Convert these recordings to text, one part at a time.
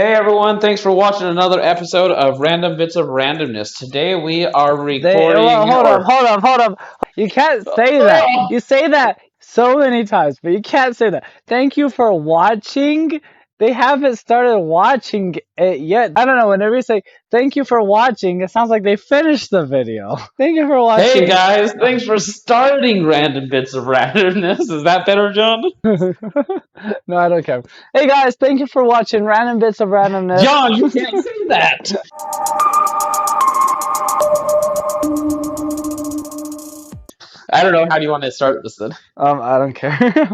Hey everyone, thanks for watching another episode of Random Bits of Randomness. Today we are Well, recording hold up, or hold up, hold up. You can't say that. Oh! You say that so many times, but you can't say that. Thank you for watching. They haven't started watching it yet. I don't know. Whenever you say thank you for watching, it sounds like they finished the video. Thank you for Hey watching. guys, thanks for starting Random Bits of Randomness. Is that better, John? No, I don't care. Hey guys, thank you for watching Random Bits of Randomness. John, you can't say that. I don't know. How do you want to start this then? I don't care.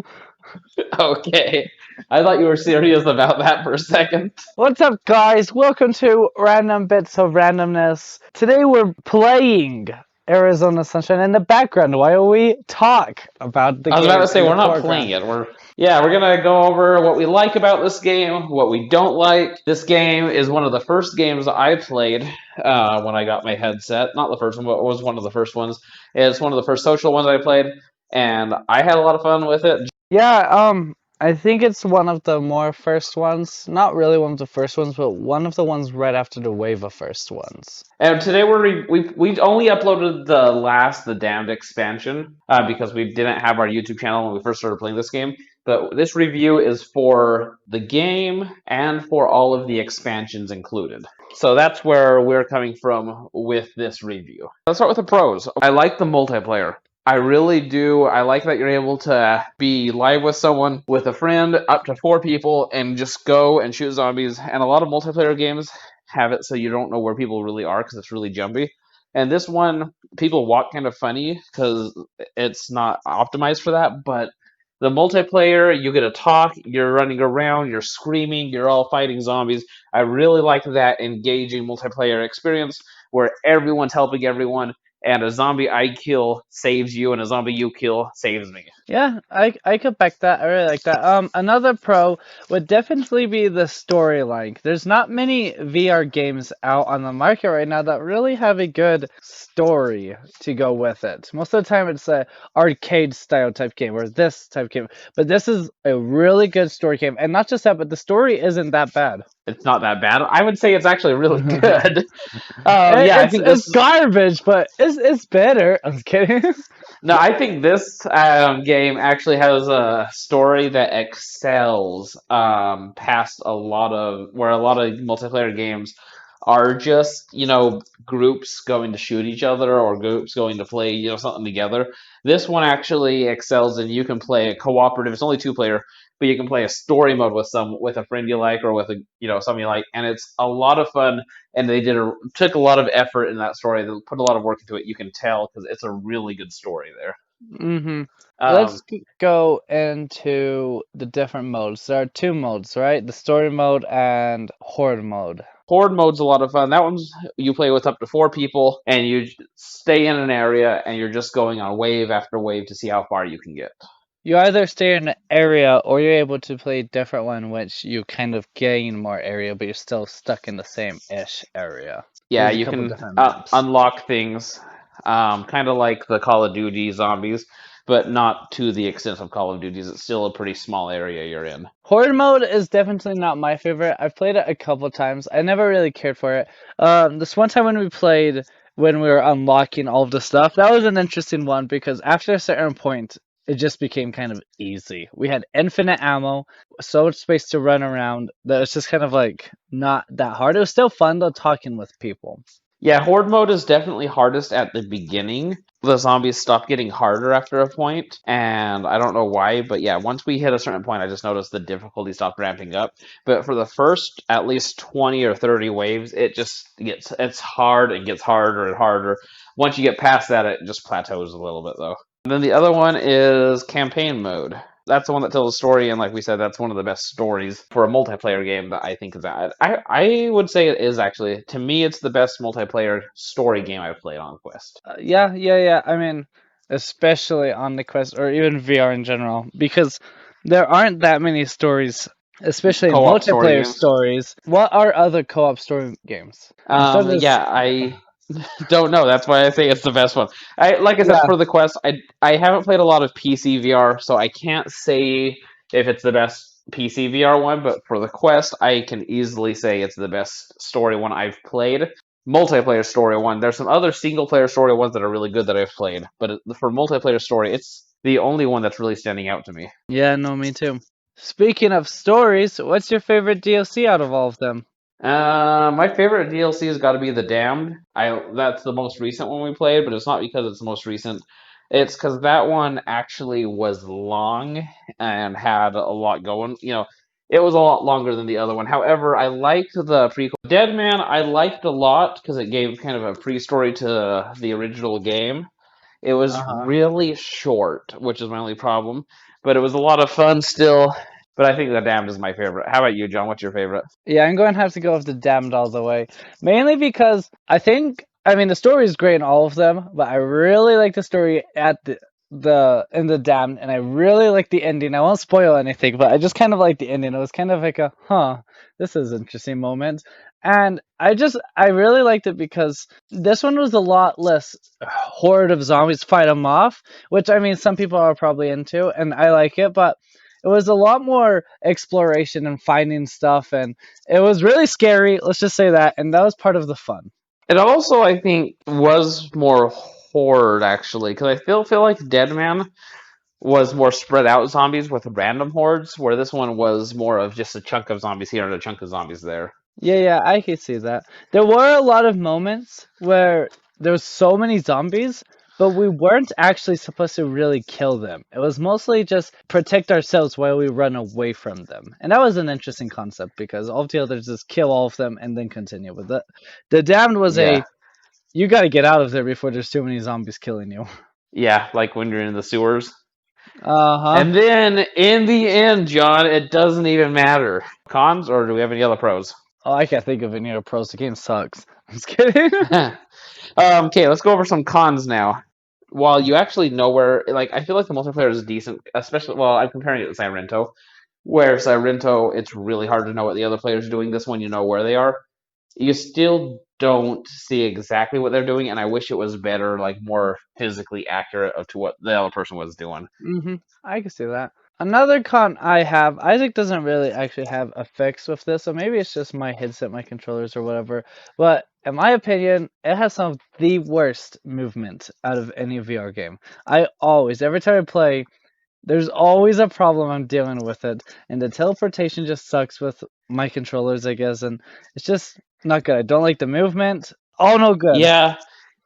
Okay. I thought you were serious about that for a second. What's up, guys? Welcome to Random Bits of Randomness. Today we're playing Arizona Sunshine in the background while we talk about the I was about to game say in the we're not playing foreground. it. We're gonna go over what we like about this game, what we don't like. This game is one of the first games I played when I got my headset. Not the first one, but it was one of the first ones. It's one of the first social ones I played, and I had a lot of fun with it. Yeah, I think it's one of the more first ones. Not really one of the first ones, but one of the ones right after the wave of first ones. And today we only uploaded the Damned expansion because we didn't have our YouTube channel when we first started playing this game. But this review is for the game and for all of the expansions included. So that's where we're coming from with this review. Let's start with the pros. I like the multiplayer. I really do. I like that you're able to be live with someone, with a friend, up to 4 people, and just go and shoot zombies. And a lot of multiplayer games have it so you don't know where people really are because it's really jumpy. And this one, people walk kind of funny because it's not optimized for that. But the multiplayer, you get to talk, you're running around, you're screaming, you're all fighting zombies. I really like that engaging multiplayer experience where everyone's helping everyone, and a zombie I kill saves you, and a zombie you kill saves me. Yeah, I could back that. I really like that. Another pro would definitely be the storyline. There's not many VR games out on the market right now that really have a good story to go with it. Most of the time, it's a arcade style type game or this type game. But this is a really good story game, and not just that, but the story isn't that bad. It's not that bad. I would say it's actually really good. Yeah, I It's think this. it's garbage, but it's better. I'm just kidding. No, I think this game actually has a story that excels past a lot of where a lot of multiplayer games are just groups going to shoot each other or groups going to play something together. This one actually excels, and you can play a cooperative. It's only 2 player, but you can play a story mode with a friend you like or with a something you like, and it's a lot of fun. And they took a lot of effort in that story. They put a lot of work into it. You can tell because it's a really good story there. Mm-hmm. Um, Let's go into the different modes. There are 2 modes, right? The story mode and horde mode. Horde mode's a lot of fun. That one's you play with up to 4 people, and you stay in an area, and you're just going on wave after wave to see how far you can get. You either stay in an area or you're able to play a different one, which you kind of gain more area, but you're still stuck in the same-ish area. Yeah, There's a you couple can different maps. unlock things, kind of like the Call of Duty zombies, but not to the extent of Call of Duties. It's still a pretty small area you're in. Horde mode is definitely not my favorite. I've played it a couple times. I never really cared for it. This one time when we played, when we were unlocking all of the stuff, that was an interesting one because after a certain point, it just became kind of easy. We had infinite ammo, so much space to run around that it's just kind of like not that hard. It was still fun though talking with people. Yeah, Horde mode is definitely hardest at the beginning. The zombies stop getting harder after a point, and I don't know why, but yeah, once we hit a certain point, I just noticed the difficulty stopped ramping up. But for the first at least 20 or 30 waves, it's hard and gets harder and harder. Once you get past that, it just plateaus a little bit though. And then the other one is campaign mode. That's the one that tells a story, and like we said, that's one of the best stories for a multiplayer game that I think is that. I would say it is actually. To me, it's the best multiplayer story game I've played on Quest. Yeah. I mean, especially on the Quest or even VR in general, because there aren't that many stories, especially Co-op story multiplayer games. stories. What are other co-op story games? Yeah, I don't know. That's why I say it's the best one. Like I said, Yeah, for the Quest, I haven't played a lot of PC VR, so I can't say if it's the best PC VR one, but for the Quest, I can easily say it's the best story one I've played. Multiplayer story one. There's some other single player story ones that are really good that I've played, but for multiplayer story, it's the only one that's really standing out to me. Yeah, no, me too. Speaking of stories, what's your favorite DLC out of all of them? My favorite DLC has got to be The Damned. I That's the most recent one we played, but it's not because it's the most recent. It's because that one actually was long and had a lot going. It was a lot longer than the other one. However, I liked the prequel. Dead Man, I liked a lot because it gave kind of a pre-story to the original game. It was Uh-huh. really short, which is my only problem, but it was a lot of fun still. But I think The Damned is my favorite. How about you, John? What's your favorite? Yeah, I'm going to have to go with the Damned all the way. Mainly because I mean, the story is great in all of them, but I really like the story at in the Damned, and I really like the ending. I won't spoil anything, but I just kind of like the ending. It was kind of like this is interesting moment. And I really liked it because this one was a lot less horde of zombies fight them off, which I mean, some people are probably into, and I like it, but it was a lot more exploration and finding stuff, and it was really scary, let's just say that, and that was part of the fun. It also, I think, was more horde actually, because I feel like Dead Man was more spread out zombies with random hordes, where this one was more of just a chunk of zombies here and a chunk of zombies there. Yeah, yeah, I can see that. There were a lot of moments where there was so many zombies, but we weren't actually supposed to really kill them. It was mostly just protect ourselves while we run away from them. And that was an interesting concept because all of the others just kill all of them and then continue with it. The Damned was Yeah, you gotta get out of there before there's too many zombies killing you. yeah, like when you're in the sewers. Uh-huh. And then in the end, John, it doesn't even matter. Cons, or do we have any other pros? Oh, I can't think of any other pros. The game sucks. I'm just kidding. Okay, let's go over some cons now. While you actually know where, like, I feel like the multiplayer is decent, especially, well, I'm comparing it to Sorrento, where Sorrento, it's really hard to know what the other players are doing. This one, you know where they are. You still don't see exactly what they're doing, and I wish it was better, like more physically accurate of to what the other person was doing. I can see that. Another con I have, Isaac doesn't really actually have a fix with this, so maybe it's just my headset, my controllers, or whatever. But in my opinion, it has some of the worst movement out of any VR game. Every time I play, there's always a problem I'm dealing with it, and the teleportation just sucks with my controllers, I guess, and it's just not good. I don't like the movement. All no good. Yeah,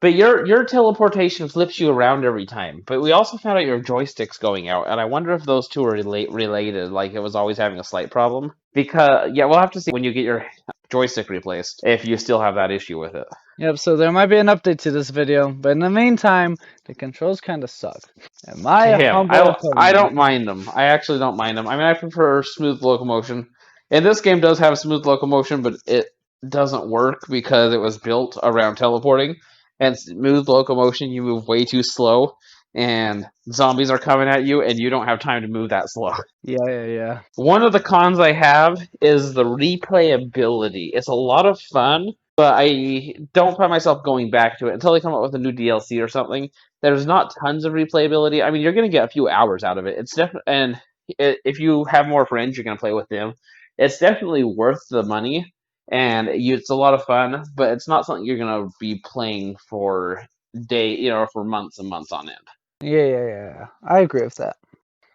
but your teleportation flips you around every time. But we also found out your joystick's going out, and I wonder if those two are related. Like it was always having a slight problem. Because yeah, we'll have to see when you get your joystick replaced if you still have that issue with it. Yep, so there might be an update to this video, but in the meantime, the controls kind of suck. In my Damn, humble I opinion. don't mind them. I actually don't mind them. I mean, I prefer smooth locomotion. And this game does have smooth locomotion, but it doesn't work because it was built around teleporting. And smooth locomotion, you move way too slow, and zombies are coming at you, and you don't have time to move that slow. Yeah, yeah, yeah. One of the cons I have is the replayability. It's a lot of fun, but I don't find myself going back to it until they come up with a new DLC or something. There's not tons of replayability. I mean, you're going to get a few hours out of it. It's definitely, and if you have more friends, you're going to play with them. It's definitely worth the money, and it's a lot of fun. But it's not something you're going to be playing for for months and months on end. Yeah, yeah, yeah. I agree with that.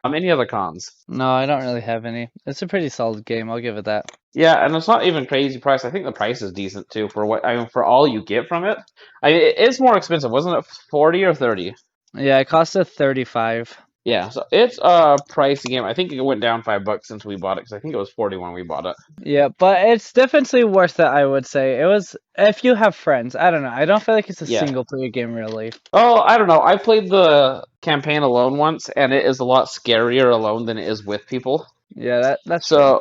Any other cons? No, I don't really have any. It's a pretty solid game, I'll give it that. Yeah, and it's not even crazy price. I think the price is decent too for what I mean for all you get from it. It's more expensive, wasn't it? 40 or 30? Yeah, it cost us 35. Yeah, so it's a pricey game. I think it went down $5 since we bought it because I think it was 40 when we bought it. Yeah, but it's definitely worth it, I would say. It was, if you have friends. I don't know. I don't feel like it's a Yeah. single player game, really. Oh, I don't know. I played the campaign alone once, and it is a lot scarier alone than it is with people. Yeah, that's true.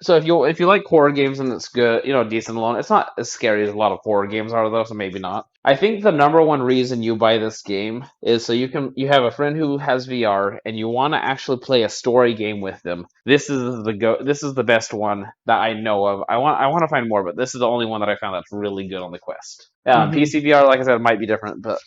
So if you like horror games and it's good, decent alone. It's not as scary as a lot of horror games are though, so maybe not. I think the number one reason you buy this game is so you have a friend who has VR and you want to actually play a story game with them. This is the best one that I know of. I want to find more, but this is the only one that I found that's really good on the Quest. Hmm. PC VR, like I said, might be different, but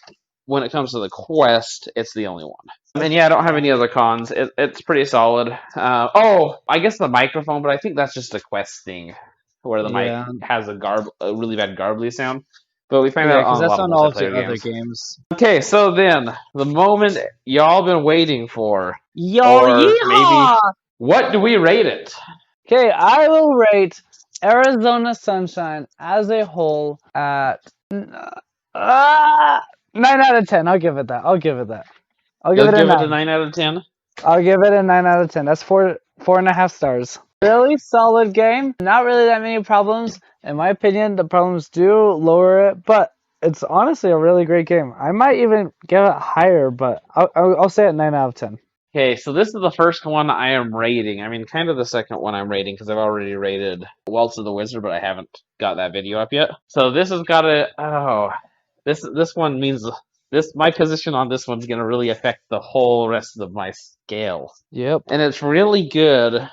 when it comes to the quest, it's the only one. And yeah, I don't have any other cons. It's pretty solid. Oh, I guess the microphone, but I think that's just a quest thing, where the mic Yeah, has a really bad garbly sound. But we find that yeah, because on a that's lot of on all of the multiplayer other games. games. Okay, so then the moment y'all been waiting for, Yo, or maybe yeehaw! what do we rate it? Okay, I will rate Arizona Sunshine as a whole at 9 out of 10. I'll give it that. I'll give it that. I'll give You'll it a give it a 9. 9 out of 10. I'll give it a 9 out of 10. That's 4.5 stars. Really solid game. Not really that many problems. In my opinion, the problems do lower it, but it's honestly a really great game. I might even give it higher, but I'll say it 9 out of 10. Okay, so this is the first one I am rating. I mean, kind of the second one I'm rating because I've already rated Waltz of the Wizard, but I haven't got that video up yet. So this has got a this one means this my position on this one's gonna really affect the whole rest of my scale, Yep. and it's really good.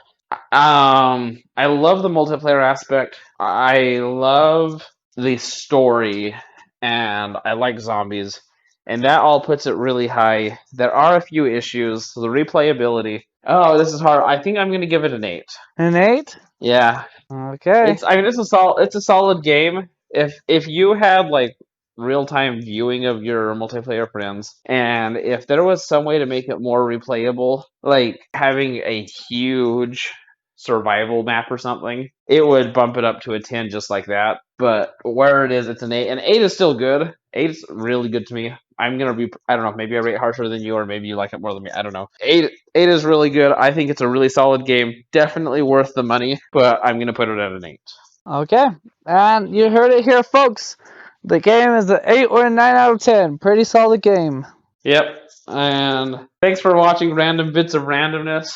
I love the multiplayer aspect. I love the story, and I like zombies, and that all puts it really high. There are a few issues. The replayability. Oh, this is hard. I think I'm gonna give it an 8. An 8? Yeah, Okay. I mean, it's a solid game. If you had like real time viewing of your multiplayer friends, and if there was some way to make it more replayable, like having a huge survival map or something, it would bump it up to a 10 just like that. But where it is, it's an 8, and 8 is still good. 8 is really good to me. I'm gonna be, I don't know, maybe I rate harsher than you, or maybe you like it more than me. I don't know. 8 is really good. I think it's a really solid game. Definitely worth the money, but I'm gonna put it at an 8. Okay. And you heard it here, folks. The game is an 8 or a 9 out of 10. Pretty solid game. Yep. And thanks for watching Random Bits of Randomness.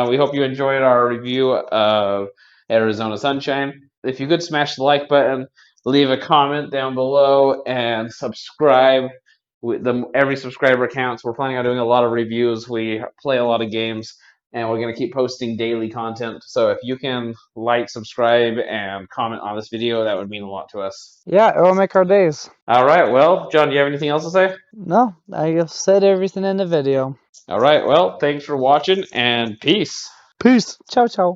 We hope you enjoyed our review of Arizona Sunshine. If you could smash the like button, leave a comment down below, and subscribe. Every subscriber counts. We're planning on doing a lot of reviews. We play a lot of games, and we're going to keep posting daily content. So if you can like, subscribe, and comment on this video, that would mean a lot to us. Yeah, it will make our days. All right. Well, John, do you have anything else to say? No, I just said everything in the video. All right. Well, thanks for watching, and peace. Peace. Ciao, ciao.